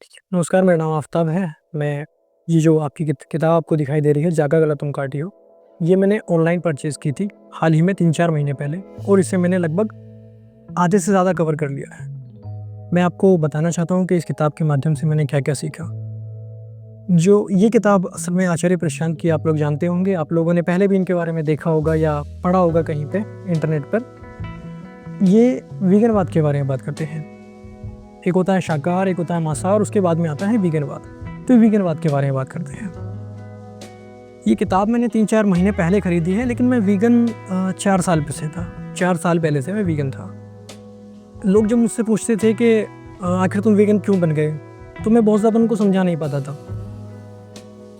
नमस्कार, मेरा नाम आफ़ताब है। मैं ये जो आपकी किताब आपको दिखाई दे रही है, जागा गला तुम काटियो, ये मैंने ऑनलाइन परचेज़ की थी, हाल ही में 3-4 महीने पहले, और इसे मैंने लगभग आधे से ज़्यादा कवर कर लिया है। मैं आपको बताना चाहता हूँ कि इस किताब के माध्यम से मैंने क्या-क्या सीखा। जो ये किताब असल में आचार्य प्रशांत की आप लोग जानते होंगे, आप लोगों ने पहले भी इनके बारे में देखा होगा या पढ़ा होगा कहीं पे इंटरनेट पर। ये वीगनवाद के बारे में बात करते हैं। एक होता है शाकाहार, एक होता है मांसाहार, उसके बाद में आता है वीगनवाद। तो वीगनवाद के बारे में बात करते हैं। ये किताब मैंने 3-4 महीने पहले खरीदी है, लेकिन मैं वीगन 4 साल से था। 4 साल पहले से मैं वीगन था। लोग जब मुझसे पूछते थे कि आखिर तुम वीगन क्यों बन गए, तो मैं बहुत ज़्यादा उनको समझा नहीं पाता था।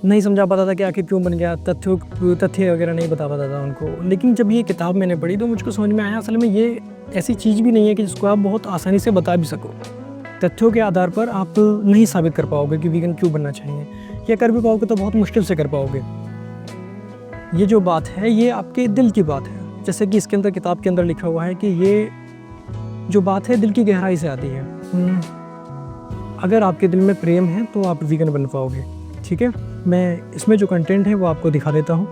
नहीं समझा पाता था कि आखिर क्यों बन गया, तथ्य वगैरह नहीं बता पाता था उनको। लेकिन जब ये किताब मैंने पढ़ी तो मुझको समझ में आया, असल में ये ऐसी चीज़ भी नहीं है कि जिसको आप बहुत आसानी से बता भी सको। तथ्यों के आधार पर आप नहीं साबित कर पाओगे कि वीगन क्यों बनना चाहिए, या कर भी पाओगे तो बहुत मुश्किल से कर पाओगे। ये जो बात है, ये आपके दिल की बात है। जैसे कि इसके अंदर, किताब के अंदर लिखा हुआ है कि ये जो बात है दिल की गहराई से आती है। अगर आपके दिल में प्रेम है तो आप वीगन बन पाओगे। ठीक है, मैं इसमें जो कंटेंट है वो आपको दिखा देता हूँ।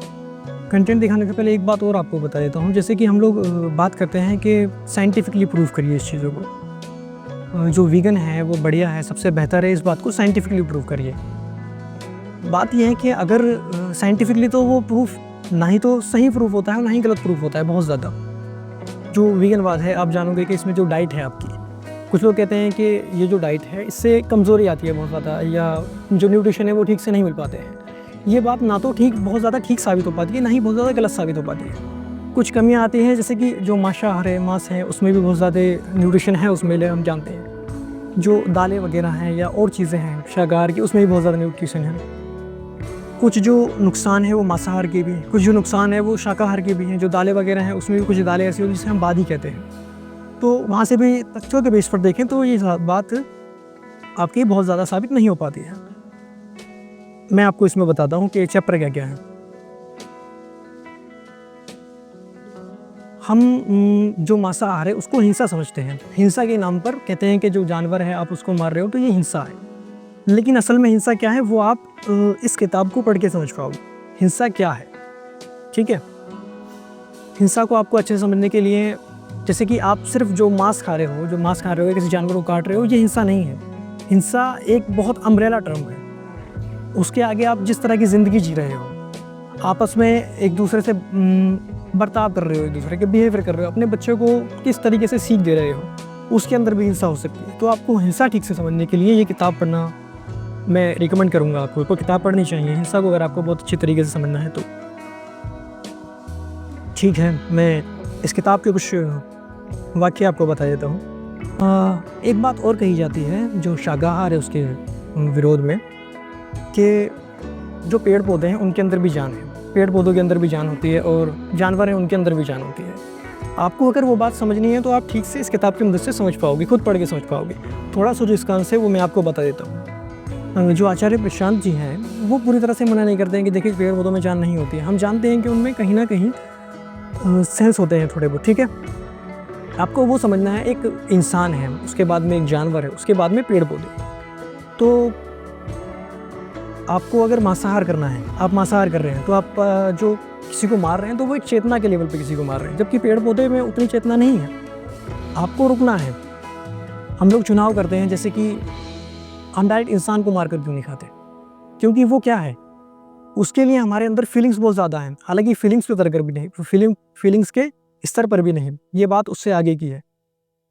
कंटेंट दिखाने से पहले एक बात और आपको बता देता हूँ। जैसे कि हम लोग बात करते हैं कि साइंटिफिकली प्रूव करिए इस चीज़ों को, जो वीगन है वो बढ़िया है, सबसे बेहतर है, इस बात को साइंटिफिकली प्रूव करिए। बात यह है कि अगर साइंटिफिकली तो वो प्रूफ ना ही तो सही प्रूफ होता है, ना ही गलत प्रूफ होता है बहुत ज़्यादा। जो वीगनवाद है, आप जानोगे कि इसमें जो डाइट है आपकी, कुछ लोग कहते हैं कि ये जो डाइट है इससे कमज़ोरी आती है बहुत ज़्यादा, या जो न्यूट्रिशन है वो ठीक से नहीं मिल पाते हैं। ये बात ना तो बहुत ज़्यादा ठीक साबित हो पाती है, ना ही बहुत ज़्यादा गलत साबित हो पाती है। कुछ कमियाँ आती हैं, जैसे कि जो मांसाहार है, मांस है, उसमें भी बहुत ज़्यादा न्यूट्रिशन है, उसमें हम जानते हैं। जो दालें वगैरह हैं या और चीज़ें हैं शाकाहार की, उसमें भी बहुत ज़्यादा न्यूट्रिशन है। कुछ जो नुकसान है वो मांसाहार के भी, कुछ जो नुकसान है वो शाकाहार के भी हैं। जो दालें वगैरह हैं उसमें भी कुछ दालें ऐसी होती हैं जिसे हम बादी कहते हैं। तो वहाँ से भी तथ्यों के बेस पर देखें तो ये बात आपकी बहुत ज़्यादा साबित नहीं हो पाती है। मैं आपको इसमें बताता हूँ कि चैप्टर क्या क्या है। हम जो मांसाहार है उसको हिंसा समझते हैं। हिंसा के नाम पर कहते हैं कि जो जानवर है आप उसको मार रहे हो तो ये हिंसा है। लेकिन असल में हिंसा क्या है वो आप इस किताब को पढ़ के समझ पाओगे। हिंसा क्या है, ठीक है। हिंसा को आपको अच्छे से समझने के लिए, जैसे कि आप सिर्फ जो मांस खा रहे हो, किसी जानवर को काट रहे हो, ये हिंसा नहीं है। हिंसा एक बहुत अम्ब्रेला टर्म है। उसके आगे आप जिस तरह की ज़िंदगी जी रहे हो, आपस में एक दूसरे से बर्ताव कर रहे हो, एक दूसरे के बिहेवियर कर रहे हो, अपने बच्चे को किस तरीके से सीख दे रहे हो, उसके अंदर भी हिंसा हो सकती है। तो आपको हिंसा ठीक से समझने के लिए ये किताब पढ़ना मैं रिकमेंड करूँगा। आपको किताब पढ़नी चाहिए हिंसा को, अगर आपको बहुत अच्छी तरीके से समझना है तो। ठीक है, मैं इस किताब के कुछ वाक्य आपको बता देता हूँ। एक बात और कही जाती है जो शाकाहार है उसके विरोध में, कि जो पेड़ पौधे हैं उनके अंदर भी जान है, पेड़ पौधों के अंदर भी जान होती है, और जानवर हैं उनके अंदर भी जान होती है। आपको अगर वो बात समझनी है तो आप ठीक से इस किताब की मदद से समझ पाओगे, खुद पढ़ के समझ पाओगे। थोड़ा सा जो इसका अंश है वो मैं आपको बता देता हूँ। जो आचार्य प्रशांत जी हैं वो पूरी तरह से मना नहीं करते हैं कि देखिए पेड़ पौधों में जान नहीं होती है। हम जानते हैं कि उनमें कहीं ना कहीं सेंस होते हैं थोड़े बहुत, ठीक है। आपको वो समझना है, एक इंसान है, उसके बाद में एक जानवर है, उसके बाद में पेड़ पौधे। तो आपको अगर मांसाहार करना है, आप मांसाहार कर रहे हैं, तो आप जो किसी को मार रहे हैं तो वो एक चेतना के लेवल पे किसी को मार रहे हैं, जबकि पेड़ पौधे में उतनी चेतना नहीं है। आपको रुकना है। हम लोग चुनाव करते हैं, जैसे कि हम डायरेक्ट इंसान को मारकर क्यों नहीं खाते, क्योंकि वो क्या है, उसके लिए हमारे अंदर फीलिंग्स बहुत ज़्यादा हैं। हालांकि फीलिंग्स के तरह भी नहीं, फीलिंग्स के स्तर पर भी नहीं, ये बात उससे आगे की है।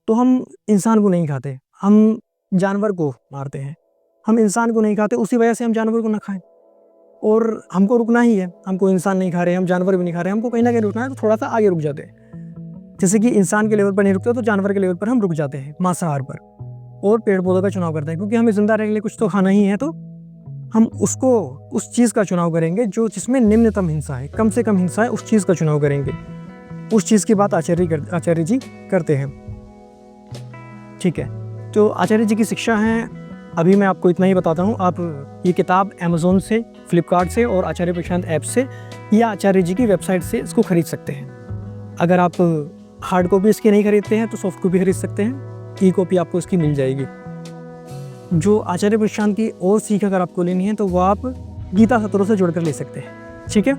तो हम इंसान को नहीं खाते, हम जानवर को मारते हैं। हम इंसान को नहीं खाते, उसी वजह से हम जानवर को ना खाएं। और हमको रुकना ही है, हमको इंसान नहीं खा रहे, हम जानवर भी नहीं खा रहे, हमको कहीं ना कहीं रुकना है, तो थोड़ा सा आगे रुक जाते हैं। जैसे कि इंसान के लेवल पर नहीं रुकते तो जानवर के लेवल पर हम रुक जाते हैं, मांसाहार पर, और पेड़ पौधों का चुनाव करते हैं। क्योंकि हमें जिंदा रहने के लिए कुछ तो खाना ही है, तो हम उस चीज़ का चुनाव करेंगे जो जिसमें निम्नतम हिंसा है, कम से कम हिंसा है, उस चीज़ का चुनाव करेंगे। उस चीज़ की बात आचार्य जी करते हैं, ठीक है। तो आचार्य जी की शिक्षा है, अभी मैं आपको इतना ही बताता हूँ। आप ये किताब अमेज़ोन से, फ्लिपकार्ट से और आचार्य प्रशांत ऐप से या आचार्य जी की वेबसाइट से इसको खरीद सकते हैं। अगर आप हार्ड कॉपी इसकी नहीं खरीदते हैं तो सॉफ्ट कॉपी खरीद सकते हैं, ई कॉपी आपको इसकी मिल जाएगी। जो आचार्य प्रशांत की और सीख अगर आपको लेनी है तो वो आप गीता सत्रों से जुड़कर ले सकते हैं। ठीक है।